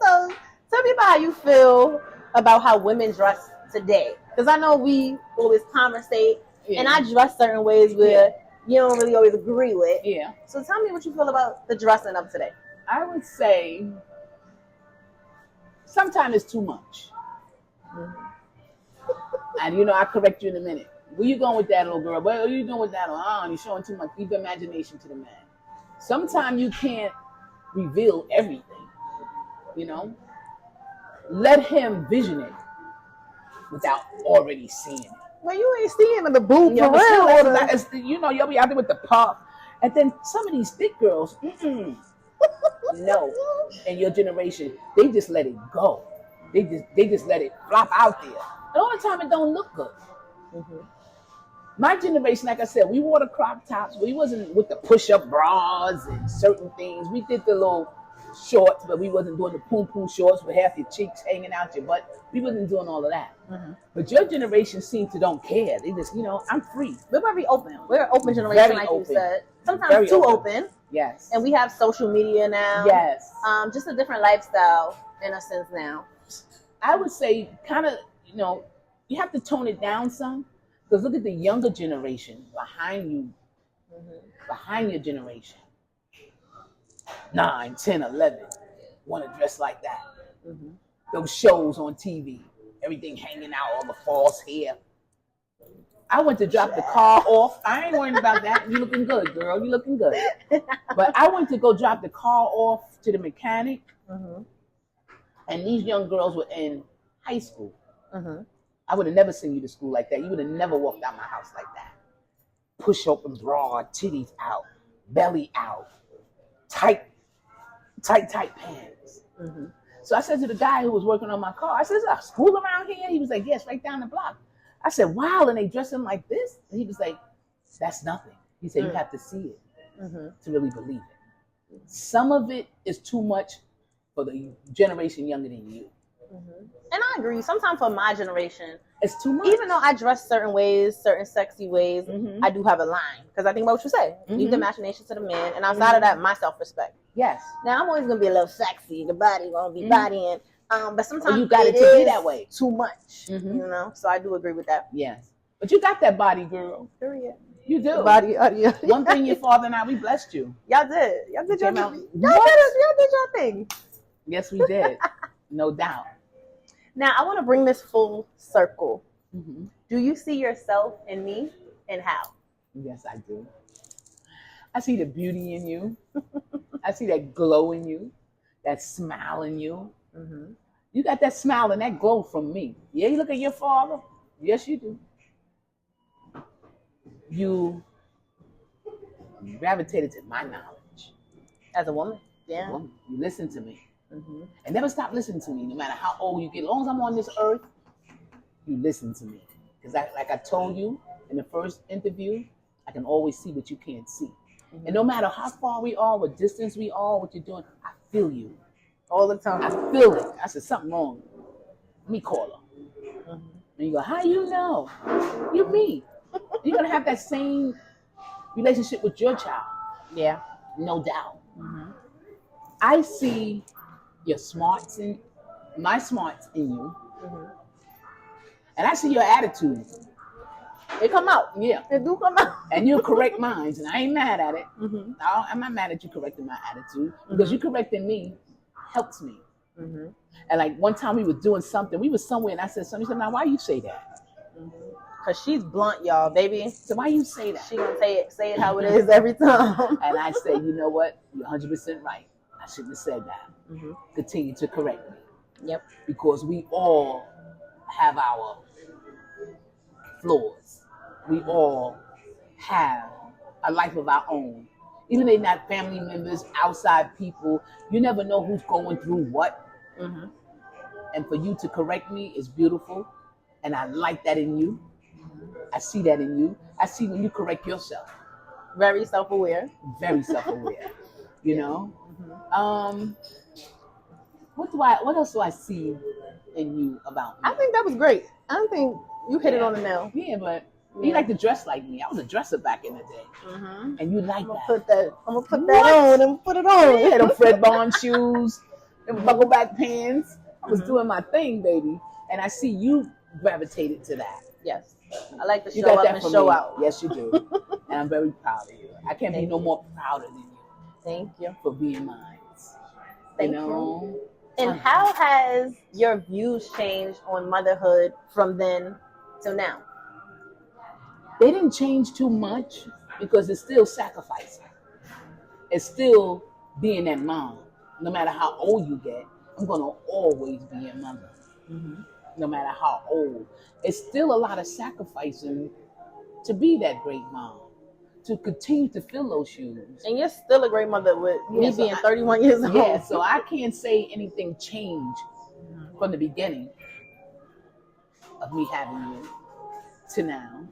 S3: So tell me about how you feel about how women dress today. Because I know we always conversate, and I dress certain ways where you don't really always agree with.
S2: Yeah.
S3: So tell me what you feel about the dressing of today.
S2: I would say sometimes it's too much. And, you know, I'll correct you in a minute. Where you going with that, little girl? What are you doing with that? You're showing too much. Leave the imagination to the man. Sometimes you can't reveal everything, you know? Let him vision it without already seeing it.
S3: Well, you ain't seeing in the booth for real.
S2: You know, you'll be out there with the puff. And then some of these thick girls, no, in your generation, they just let it go. They just let it flop out there. And all the time, it don't look good. My generation, like I said, we wore the crop tops. We wasn't with the push-up bras and certain things. We did the little shorts, but we wasn't doing the poom-poom shorts with half your cheeks hanging out your butt. We wasn't doing all of that. But your generation seems to don't care. They just, you know, I'm free.
S3: We're very open. We're an open generation,
S2: Very
S3: like
S2: open.
S3: you said. Sometimes
S2: Very
S3: too open.
S2: Yes.
S3: And we have social media now.
S2: Yes.
S3: Just a different lifestyle in a sense now.
S2: I would say kind of, you have to tone it down some. Because look at the younger generation behind you, behind your generation. 9, 10, 11 want to dress like that. Those shows on TV, everything hanging out, all the false hair. I went to drop the car off. I ain't worrying about that. You looking good, girl. You looking good. But I went to go drop the car off to the mechanic. And these young girls were in high school. I would have never seen you to school like that. You would have never walked out my house like that. Push open bra, titties out, belly out, tight pants. So I said to the guy who was working on my car, I said, is there a school around here? He was like, yes, right down the block. I said, wow, and they dress him like this? And he was like, that's nothing. He said, you have to see it to really believe it. Some of it is too much for the generation younger than you.
S3: And I agree. Sometimes for my generation,
S2: it's too much.
S3: Even though I dress certain ways, certain sexy ways, I do have a line. Because I think about what you say. Leave the imagination to the men. And outside of that, my self-respect.
S2: Yes.
S3: Now, I'm always going to be a little sexy. The body going to be bodying. But sometimes
S2: you got it to be that way.
S3: Too much. So I do agree with that.
S2: Yes. But you got that body, girl.
S3: Period.
S2: You do.
S3: The body.
S2: One thing your father and I, we blessed you.
S3: Y'all did. Y'all did your thing.
S2: Yes, we did. No doubt.
S3: Now, I want to bring this full circle. Do you see yourself in me, and how?
S2: Yes, I do. I see the beauty in you. I see that glow in you, that smile in you. You got that smile and that glow from me. Yeah, you look at your father. Yes, you do. You gravitated to my knowledge.
S3: As a woman? Yeah.
S2: You listen to me. And never stop listening to me, no matter how old you get. As long as I'm on this earth, you listen to me. Because like I told you in the first interview, I can always see what you can't see. And no matter how far we are, what distance we are, what you're doing, I feel you.
S3: All the time.
S2: I feel it. I said, something wrong. Let me call her. And you go, how you know? You're me. You're going to have that same relationship with your child.
S3: Yeah.
S2: No doubt. I see your smarts in my smarts in you, and I see your attitude.
S3: They come out.
S2: Yeah,
S3: they do come out.
S2: And you correct mine, and I ain't mad at it. I'm not mad at you correcting my attitude because you correcting me helps me. And like one time we were doing something, we were somewhere, and I said something. She said, "Now why you say that?"
S3: Cause she's blunt, y'all, baby.
S2: So why you say that?
S3: She gonna say it how it is every time.
S2: And I say, you know what? You're 100% right. I shouldn't have said that. Continue to correct me.
S3: Yep.
S2: Because we all have our flaws. We all have a life of our own. Even if they're not family members, outside people, you never know who's going through what. And for you to correct me is beautiful. And I like that in you. I see that in you. I see when you correct yourself.
S3: Very self-aware.
S2: Very self-aware. You know? What else do I see in you about me?
S3: I think that was great. I think you hit it on the nail.
S2: Yeah, but you like to dress like me. I was a dresser back in the day. And you like
S3: that. I'm gonna put that on and put it on.
S2: Yeah, them Fred Bond shoes, them buckleback pants. I was doing my thing, baby. And I see you gravitated to that.
S3: Yes. I like to show up and show out.
S2: Yes, you do. And I'm very proud of you. I can't be no more prouder than you.
S3: Thank you.
S2: For being mine.
S3: Thank you. And how has your views changed on motherhood from then till now?
S2: They didn't change too much because it's still sacrificing. It's still being that mom. No matter how old you get, I'm going to always be your mother. No matter how old. It's still a lot of sacrificing to be that great mom, to continue to fill those shoes.
S3: And you're still a great mother with me being 31 years old.
S2: Yeah, so I can't say anything changed from the beginning of me having you to now.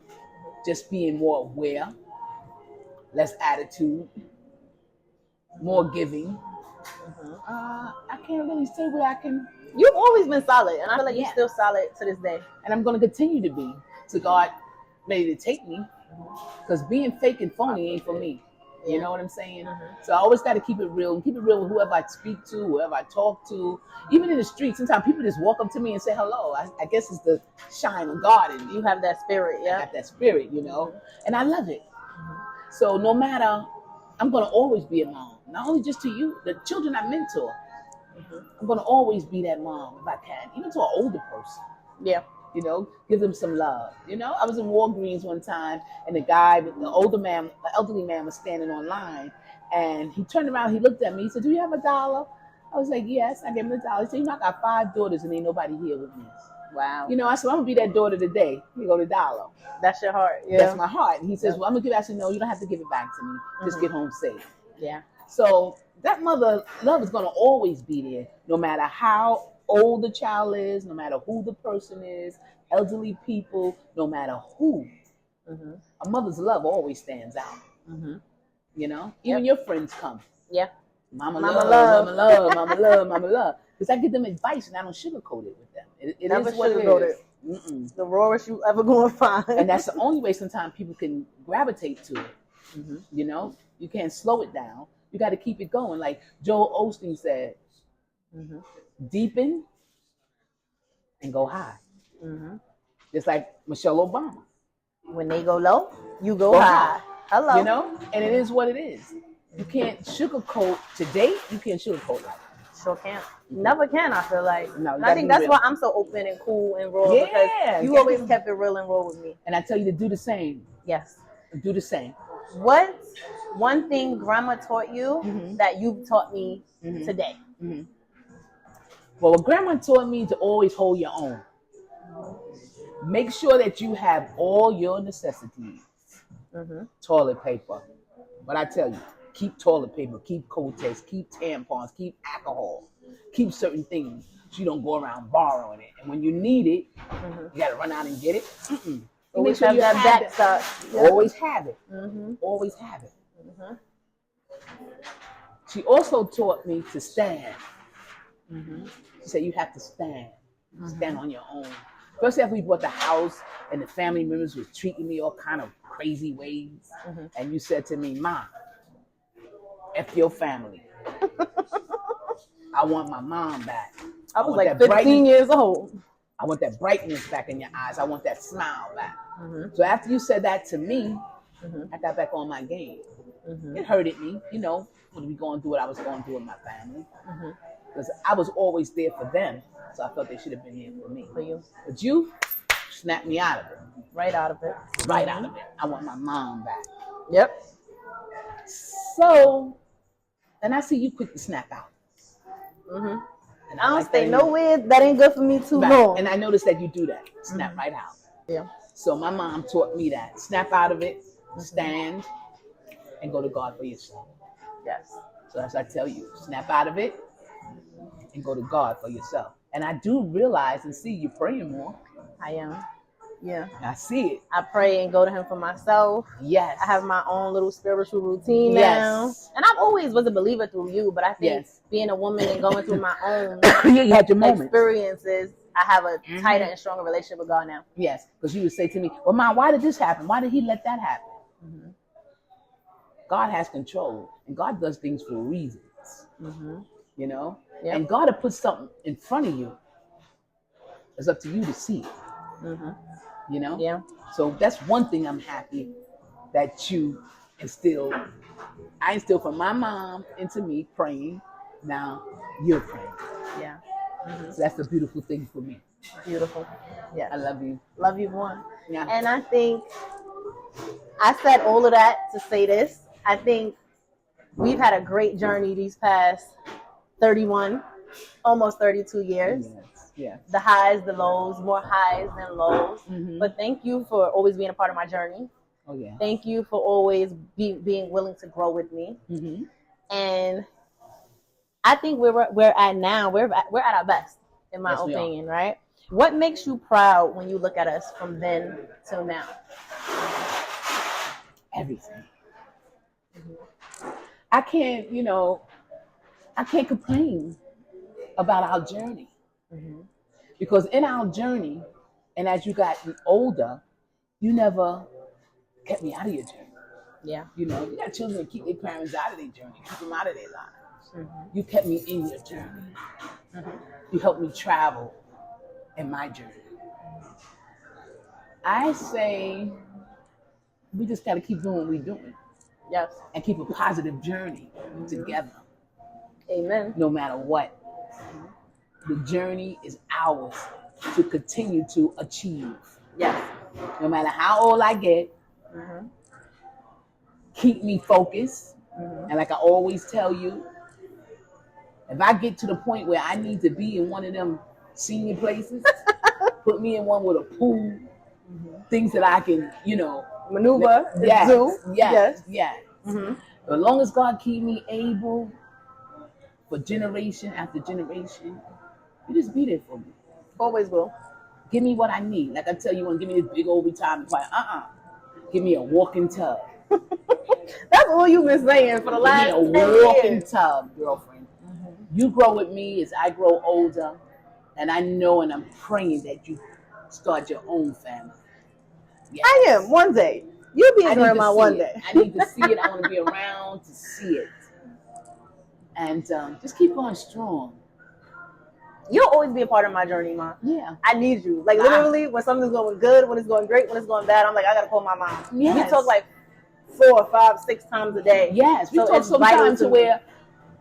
S2: Just being more aware, less attitude, more giving. I can't really say where I can.
S3: You've always been solid, and I feel like you're still solid to this day.
S2: And I'm going to continue to be, till God ready to take me. Because being fake and phony ain't for me. You know what I'm saying? So I always got to keep it real and keep it real with whoever I speak to, whoever I talk to. Even in the street, sometimes people just walk up to me and say hello. I guess it's the shine of God in me.
S3: You have that spirit, yeah.
S2: I have that spirit, and I love it. So no matter, I'm going to always be a mom. Not only just to you, the children I mentor. I'm going to always be that mom if I can, even to an older person.
S3: Yeah.
S2: Give them some love. I was in Walgreens one time, and the elderly man was standing on line, and he turned around, he looked at me, he said, "Do you have $1?" I was like, "Yes." I gave him $1. He said, "I got 5 daughters, and ain't nobody here with me."
S3: Wow.
S2: I said, "I'm gonna be that daughter today. Here go the $1.
S3: That's your heart. Yeah.
S2: That's my heart. And he says, "Well, I'm gonna give it." I said, "No, you don't have to give it back to me. Just get home safe."
S3: Yeah.
S2: So that mother love is gonna always be there, no matter how old the child is, no matter who the person is, elderly people, no matter who. A mother's love always stands out. Even your friends come.
S3: Yeah.
S2: Mama love, mama love, mama love, mama love. Because I give them advice and I don't sugarcoat it with them. It
S3: Never
S2: is what it is.
S3: It. The rawest you ever gonna find.
S2: And that's the only way sometimes people can gravitate to it. You can't slow it down. You got to keep it going. Like Joel Osteen said, deepen and go high. Just like Michelle Obama.
S3: When they go low, you go high. Hello.
S2: And it is what it is. You can't sugarcoat today. You can't sugarcoat it.
S3: Sure can't. Never can, I feel like.
S2: No,
S3: I think that's why I'm so open and cool and raw.
S2: Yeah,
S3: because you always kept it real and raw with me.
S2: And I tell you to do the same.
S3: Yes.
S2: Do the same.
S3: What's one thing grandma taught you that you've taught me today?
S2: Well, what grandma taught me to always hold your own. Make sure that you have all your necessities. Toilet paper. But I tell you, keep toilet paper, keep Kotex, keep tampons, keep alcohol, keep certain things so you don't go around borrowing it. And when you need it, you got to run out and get it.
S3: Always have that back stuff.
S2: Yeah. Always have it. Always have it. She also taught me to stand. She said, you have to stand. Stand on your own. Especially after we bought the house and the family members was treating me all kind of crazy ways. And you said to me, "Ma, F your family. I want my mom back."
S3: I was like 15 years old.
S2: I want that brightness back in your eyes. I want that smile back. So after you said that to me, I got back on my game. It hurted me, when we going through what I was going through with my family. Because I was always there for them. So I felt they should have been here for me.
S3: For you.
S2: But you snapped me out of it.
S3: Right out of it.
S2: Right out of it. I want my mom back.
S3: Yep.
S2: So, and I see you quick to snap out. And
S3: I don't stay nowhere that ain't good for me too long.
S2: And I noticed that you do that. Snap right out.
S3: Yeah.
S2: So my mom taught me that. Snap out of it, stand, and go to God for yourself.
S3: Yes.
S2: So as I tell you, snap out of it and go to God for yourself. And I do realize and see you praying more.
S3: I am. Yeah.
S2: I see it.
S3: I pray and go to him for myself.
S2: Yes.
S3: I have my own little spiritual routine now. And I've always was a believer through you, but I think being a woman and going through my own
S2: you had your moments.
S3: Experiences, I have a tighter and stronger relationship with God now.
S2: Yes. Because you would say to me, "Well, Mom, why did this happen? Why did he let that happen?" God has control. And God does things for reasons.
S3: Yep.
S2: And God will put something in front of you. It's up to you to see it.
S3: Yeah.
S2: So that's one thing I'm happy that you instilled. I instilled from my mom into me praying. Now you're praying.
S3: Yeah.
S2: So that's the beautiful thing for me.
S3: Beautiful. Yeah.
S2: I love you.
S3: Love you more.
S2: Yeah.
S3: And I think I said all of that to say this. I think we've had a great journey these past 31, almost 32 years.
S2: Yes.
S3: The highs, the lows, more highs than lows. But thank you for always being a part of my journey.
S2: Oh yeah.
S3: Thank you for always being willing to grow with me. And I think we're at now, we're at our best, in my opinion, right? What makes you proud when you look at us from then till now?
S2: Everything. I can't complain about our journey. Because in our journey, and as you got older, you never kept me out of your journey.
S3: Yeah.
S2: You know, you got children that keep their parents out of their journey, keep them out of their lives. You kept me in your journey. You helped me travel in my journey. I say we just got to keep doing what we're doing.
S3: Yes.
S2: And keep a positive journey together.
S3: Amen.
S2: No matter what. The journey is ours to continue to achieve.
S3: Yes.
S2: No matter how old I get, keep me focused. And like I always tell you, if I get to the point where I need to be in one of them senior places, put me in one with a pool, things that I can, you know,
S3: maneuver.
S2: Yes. As long as God keep me able for generation after generation, you just be there for me.
S3: Always will.
S2: Give me what I need. Like I tell you, want to give me this big old retirement plan. Give me a walking tub.
S3: That's all you've been saying for the last 10 years. Give me a walking tub,
S2: girlfriend. You grow with me as I grow older, and I know and I'm praying that you start your own family. Yes.
S3: I am one day. You'll be a grandma one day.
S2: I need to see it. I want to be around to see it, and just keep going strong.
S3: You'll always be a part of my journey, Mom.
S2: Yeah.
S3: I need you. Like, literally, when something's going good, when it's going great, when it's going bad, I'm like, I got to call my mom.
S2: Yes.
S3: We talk like 4, 5, 6 times a day.
S2: Yes. We talk sometimes to where,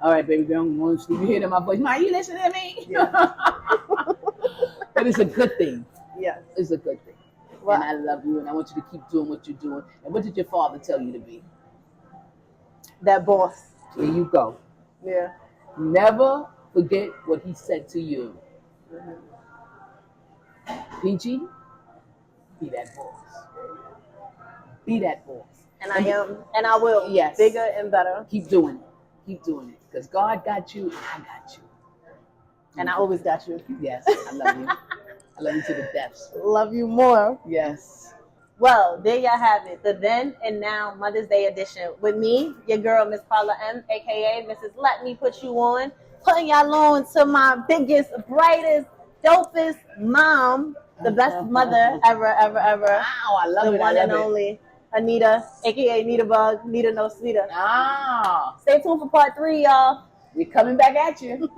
S2: all right, baby girl, I'm going to sleep. You hear my voice. Ma, you listening to me? Yeah. But it's a good thing.
S3: Yes.
S2: It's a good thing. Well, and I love you, and I want you to keep doing what you're doing. And what did your father tell you to be?
S3: That boss.
S2: There you go.
S3: Yeah.
S2: Never forget what he said to you. Peachy, be that boss. Be that boss.
S3: And I am, and I will.
S2: Yes.
S3: Bigger and better.
S2: Keep doing it. Keep doing it. Because God got you, and I got you.
S3: And I always got you.
S2: Yes, I love you. I love you to the depths.
S3: Love you more.
S2: Yes.
S3: Well, there y'all have it. The then and now Mother's Day edition with me, your girl, Miss Carla M, a.k.a. Mrs. Let Me Put You On. Putting y'all on to my biggest, brightest, dopest mom, the best mother ever.
S2: Wow, I love it.
S3: The one and only Anita, a.k.a. Anita Bug, Nita No Sweeter.
S2: Ah.
S3: Stay tuned for part 3, y'all.
S2: We're coming back at you.